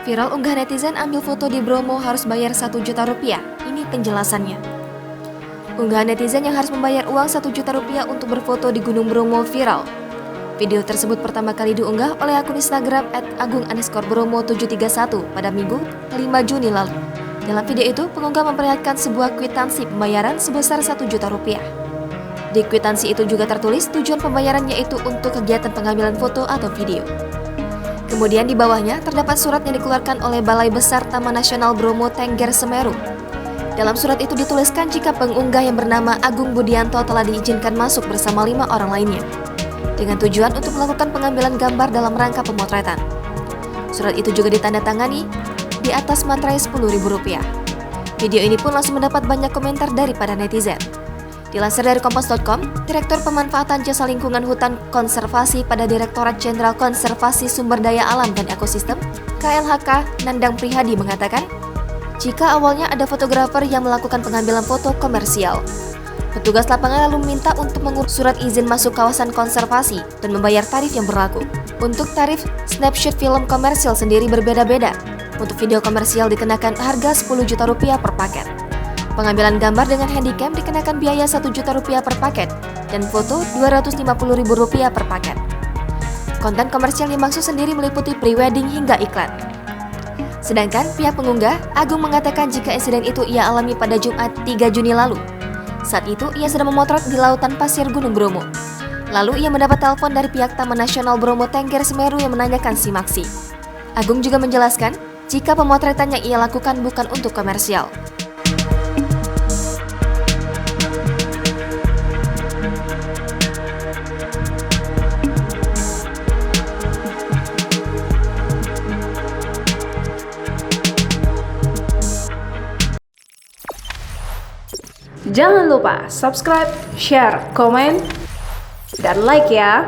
Viral unggah netizen ambil foto di Bromo harus bayar 1 juta rupiah. Ini penjelasannya. Unggahan netizen yang harus membayar uang 1 juta rupiah untuk berfoto di Gunung Bromo viral. Video tersebut pertama kali diunggah oleh akun Instagram @agung_bromo731 pada Minggu 5 Juni lalu. Dalam video itu, pengunggah memperlihatkan sebuah kwitansi pembayaran sebesar 1 juta rupiah. Di kwitansi itu juga tertulis tujuan pembayaran yaitu untuk kegiatan pengambilan foto atau video. Kemudian di bawahnya terdapat surat yang dikeluarkan oleh Balai Besar Taman Nasional Bromo Tengger Semeru. Dalam surat itu dituliskan jika pengunggah yang bernama Agung Budianto telah diizinkan masuk bersama 5 orang lainnya, dengan tujuan untuk melakukan pengambilan gambar dalam rangka pemotretan. Surat itu juga ditandatangani di atas materai Rp10.000. Video ini pun langsung mendapat banyak komentar dari para netizen. Dilansir dari Kompas.com, Direktur Pemanfaatan Jasa Lingkungan Hutan Konservasi pada Direktorat Jenderal Konservasi Sumber Daya Alam dan Ekosistem, KLHK, Nandang Prihadi mengatakan, jika awalnya ada fotografer yang melakukan pengambilan foto komersial, petugas lapangan lalu meminta untuk mengurus surat izin masuk kawasan konservasi dan membayar tarif yang berlaku. Untuk tarif snapshot film komersial sendiri berbeda-beda. Untuk video komersial dikenakan harga 10 juta rupiah per paket. Pengambilan gambar dengan handycam dikenakan biaya 1 juta rupiah per paket dan foto Rp250.000 per paket. Konten komersial yang dimaksud sendiri meliputi pre-wedding hingga iklan. Sedangkan pihak pengunggah, Agung mengatakan jika insiden itu ia alami pada Jumat 3 Juni lalu. Saat itu ia sedang memotret di lautan pasir Gunung Bromo. Lalu ia mendapat telepon dari pihak Taman Nasional Bromo Tengger Semeru yang menanyakan simaksi. Agung juga menjelaskan jika pemotretan yang ia lakukan bukan untuk komersial. Jangan lupa subscribe, share, komen, dan like ya!